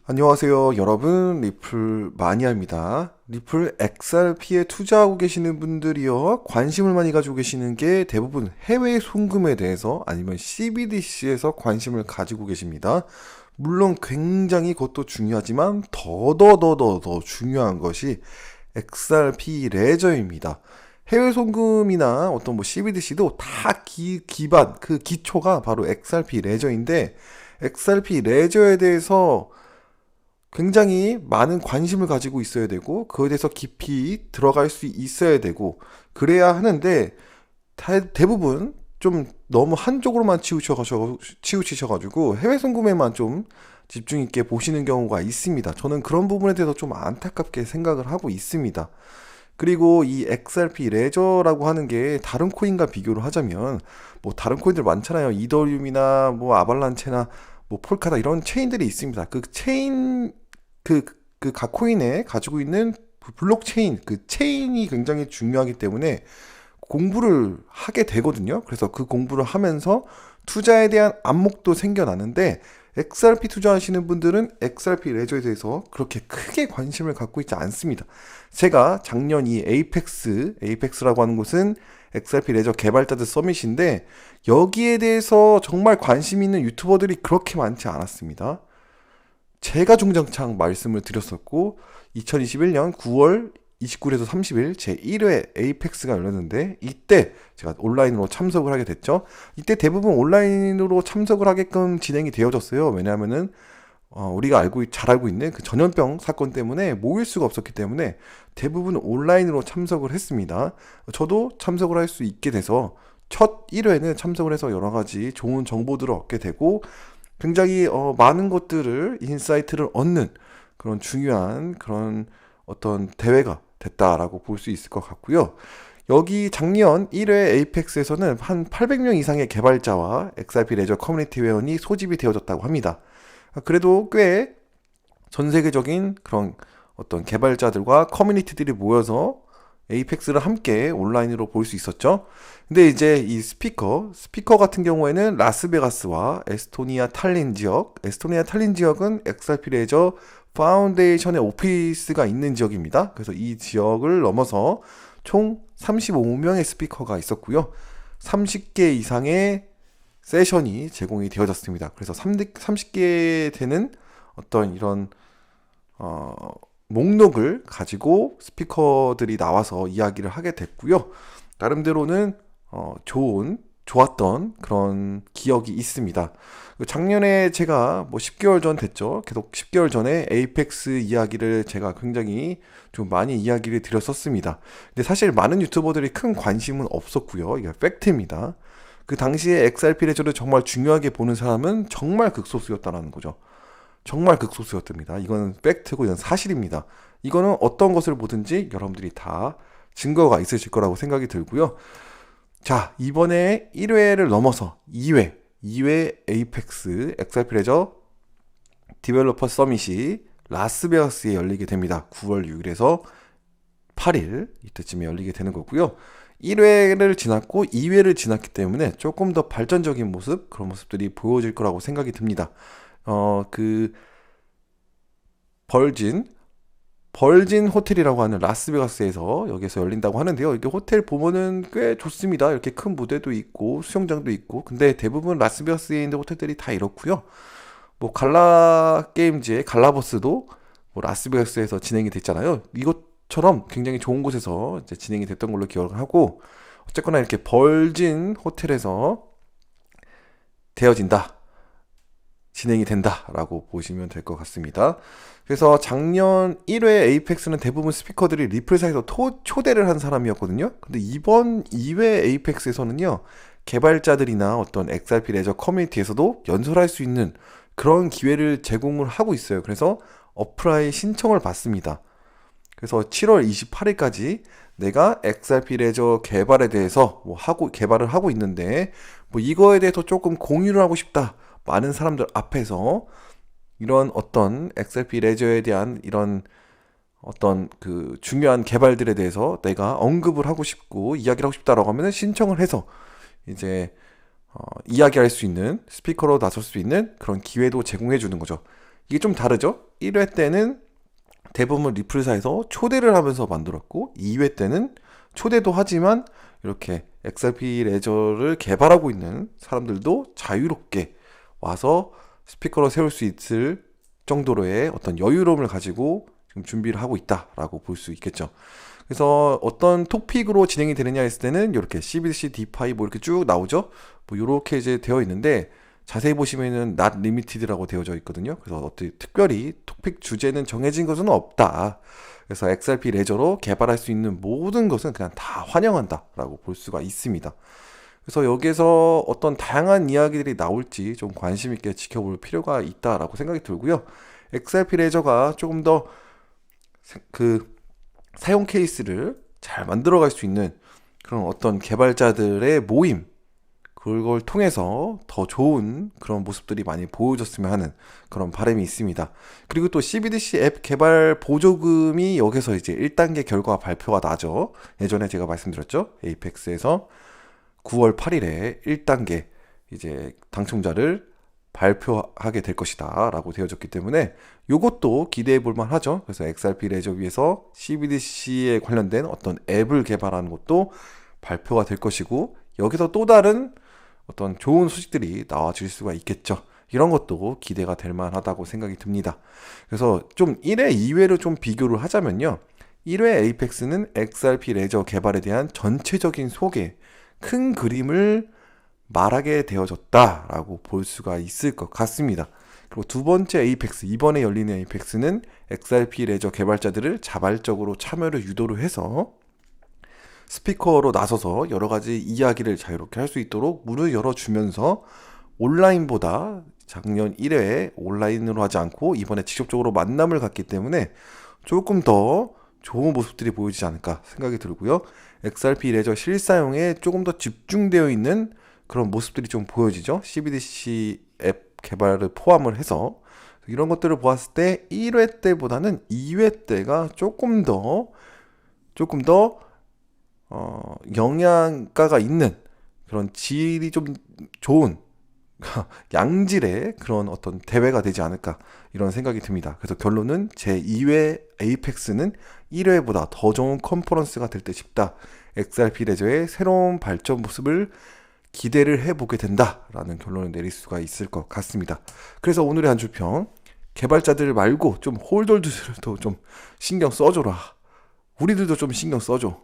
안녕하세요, 여러분. 리플 마니아입니다. 리플 XRP에 투자하고 계시는 분들이요, 관심을 많이 가지고 계시는 게 대부분 해외 송금에 대해서 아니면 CBDC에서 관심을 가지고 계십니다. 물론 굉장히 그것도 중요하지만 더더더더 중요한 것이 XRP 레저입니다. 해외 송금이나 어떤 뭐 CBDC도 다 기반, 그 기초가 바로 XRP 레저인데, XRP 레저에 대해서 굉장히 많은 관심을 가지고 있어야 되고, 그거에 대해서 깊이 들어갈 수 있어야 되고, 그래야 하는데, 대부분 좀 너무 한쪽으로만 치우치셔가지고 해외 송금에만 좀 집중 있게 보시는 경우가 있습니다. 저는 그런 부분에 대해서 좀 안타깝게 생각을 하고 있습니다. 그리고 이 XRP 레저라고 하는 게 다른 코인과 비교를 하자면, 뭐 다른 코인들 많잖아요. 이더리움이나 뭐 아발란체나 뭐 폴카다, 이런 체인들이 있습니다. 그 체인, 그 각 코인에 가지고 있는 블록체인, 그 체인이 굉장히 중요하기 때문에 공부를 하게 되거든요. 그래서 그 공부를 하면서 투자에 대한 안목도 생겨나는데, XRP 투자하시는 분들은 XRP 레저에 대해서 그렇게 크게 관심을 갖고 있지 않습니다. 제가 작년 이 에이펙스라고 하는 곳은 XRP 레저 개발자들 서밋인데, 여기에 대해서 정말 관심 있는 유튜버들이 그렇게 많지 않았습니다. 제가 중장창 말씀을 드렸었고, 2021년 9월 29일에서 30일 제 1회 에이펙스가 열렸는데, 이때 제가 온라인으로 참석을 하게 됐죠. 이때 대부분 온라인으로 참석을 하게끔 진행이 되어졌어요. 왜냐하면은 우리가 잘 알고 있는 그 전염병 사건 때문에 모일 수가 없었기 때문에 대부분 온라인으로 참석을 했습니다. 저도 참석을 할 수 있게 돼서 첫 1회는 참석을 해서 여러 가지 좋은 정보들을 얻게 되고, 굉장히 많은 것들을, 인사이트를 얻는 그런 중요한 그런 어떤 대회가 됐다라고 볼 수 있을 것 같고요. 여기 작년 1회 에이펙스에서는 한 800명 이상의 개발자와 XRP 레저 커뮤니티 회원이 소집이 되어졌다고 합니다. 그래도 꽤 전 세계적인 그런 어떤 개발자들과 커뮤니티들이 모여서 에이펙스를 함께 온라인으로 볼 수 있었죠. 근데 이제 이 스피커 같은 경우에는 라스베가스와 에스토니아 탈린 지역은 XRP 레저 파운데이션의 오피스가 있는 지역입니다. 그래서 이 지역을 넘어서 총 35명의 스피커가 있었고요. 30개 이상의 세션이 제공이 되어졌습니다. 그래서 30개 되는 어떤 이런 어, 목록을 가지고 스피커들이 나와서 이야기를 하게 됐고요. 나름대로는 좋았던 그런 기억이 있습니다. 작년에 제가 뭐 10개월 전 됐죠. 계속 10개월 전에 에이펙스 이야기를 제가 굉장히 좀 많이 이야기를 드렸었습니다. 근데 사실 많은 유튜버들이 큰 관심은 없었고요. 이게 팩트입니다. 그 당시에 XRP 레저를 정말 중요하게 보는 사람은 정말 극소수였다는 거죠. 정말 극소수였답니다. 이거는 팩트고 이건 사실입니다. 이거는 어떤 것을 보든지 여러분들이 다 증거가 있으실 거라고 생각이 들고요. 자, 이번에 1회를 넘어서 2회 에이펙스 XRP 레저 디벨로퍼 서밋이 라스베가스에 열리게 됩니다. 9월 6일에서 8일 이때쯤에 열리게 되는 거고요. 1회를 지났고 2회를 지났기 때문에 조금 더 발전적인 모습, 그런 모습들이 보여질 거라고 생각이 듭니다. 그 벌진 호텔이라고 하는 라스베가스에서 여기서 열린다고 하는데요. 이게 호텔 보면은 꽤 좋습니다. 이렇게 큰 무대도 있고 수영장도 있고. 근데 대부분 라스베가스에 있는 호텔들이 다 이렇고요. 뭐 갈라 게임즈의 갈라버스도 뭐 라스베가스에서 진행이 됐잖아요. 이것처럼 굉장히 좋은 곳에서 이제 진행이 됐던 걸로 기억을 하고, 어쨌거나 이렇게 벌진 호텔에서 되어진다. 진행이 된다라고 보시면 될 것 같습니다. 그래서 작년 1회 에이펙스는 대부분 스피커들이 리플사에서 초대를 한 사람이었거든요. 근데 이번 2회 에이펙스에서는요, 개발자들이나 어떤 XRP 레저 커뮤니티에서도 연설할 수 있는 그런 기회를 제공을 하고 있어요. 그래서 어플라이 신청을 받습니다. 그래서 7월 28일까지 내가 XRP 레저 개발에 대해서 개발을 하고 있는데, 뭐 이거에 대해서 조금 공유를 하고 싶다. 많은 사람들 앞에서 이런 어떤 XRP 레저에 대한 이런 어떤 그 중요한 개발들에 대해서 내가 언급을 하고 싶고 이야기를 하고 싶다라고 하면 신청을 해서 이제 이야기할 수 있는, 스피커로 나설 수 있는 그런 기회도 제공해 주는 거죠. 이게 좀 다르죠? 1회 때는 대부분 리플사에서 초대를 하면서 만들었고 2회 때는 초대도 하지만 이렇게 XRP 레저를 개발하고 있는 사람들도 자유롭게 와서 스피커로 세울 수 있을 정도로의 어떤 여유로움을 가지고 지금 준비를 하고 있다라고 볼 수 있겠죠. 그래서 어떤 토픽으로 진행이 되느냐 했을 때는 이렇게 CBDC, DeFi 뭐 이렇게 쭉 나오죠. 뭐 이렇게 이제 되어 있는데 자세히 보시면은 not limited라고 되어져 있거든요. 그래서 어떻게 특별히 토픽 주제는 정해진 것은 없다. 그래서 XRP 레저로 개발할 수 있는 모든 것은 그냥 다 환영한다라고 볼 수가 있습니다. 그래서 여기에서 어떤 다양한 이야기들이 나올지 좀 관심 있게 지켜볼 필요가 있다라고 생각이 들고요. XRP 레저가 조금 더 그 사용 케이스를 잘 만들어갈 수 있는 그런 어떤 개발자들의 모임, 그걸 통해서 더 좋은 그런 모습들이 많이 보여줬으면 하는 그런 바람이 있습니다. 그리고 또 CBDC 앱 개발 보조금이 여기서 이제 1단계 결과 발표가 나죠. 예전에 제가 말씀드렸죠. 에이펙스에서 9월 8일에 1단계 이제 당첨자를 발표하게 될 것이다 라고 되어졌기 때문에 이것도 기대해 볼 만하죠. 그래서 XRP 레저 위에서 CBDC에 관련된 어떤 앱을 개발하는 것도 발표가 될 것이고, 여기서 또 다른 어떤 좋은 소식들이 나와줄 수가 있겠죠. 이런 것도 기대가 될 만하다고 생각이 듭니다. 그래서 좀 1회, 2회로 좀 비교를 하자면요. 1회 에이펙스는 XRP 레저 개발에 대한 전체적인 소개, 큰 그림을 말하게 되어졌다라고 볼 수가 있을 것 같습니다. 그리고 두 번째 에이펙스, 이번에 열리는 에이펙스는 XRP 레저 개발자들을 자발적으로 참여를 유도를 해서 스피커로 나서서 여러 가지 이야기를 자유롭게 할 수 있도록 문을 열어주면서 온라인보다 작년 1회에 온라인으로 하지 않고 이번에 직접적으로 만남을 갖기 때문에 조금 더 좋은 모습들이 보여지지 않을까 생각이 들고요. XRP 레저 실사용에 조금 더 집중되어 있는 그런 모습들이 좀 보여지죠. CBDC 앱 개발을 포함을 해서 이런 것들을 보았을 때 1회 때보다는 2회 때가 조금 더 영양가가 있는 그런 질이 좀 좋은 양질의 그런 어떤 대회가 되지 않을까 이런 생각이 듭니다. 그래서 결론은 제 2회 에이펙스는 1회보다 더 좋은 컨퍼런스가 될 듯 싶다. XRP 레저의 새로운 발전 모습을 기대를 해보게 된다라는 결론을 내릴 수가 있을 것 같습니다. 그래서 오늘의 한 줄평, 개발자들 말고 좀 홀더들도 좀 신경 써줘라. 우리들도 좀 신경 써줘.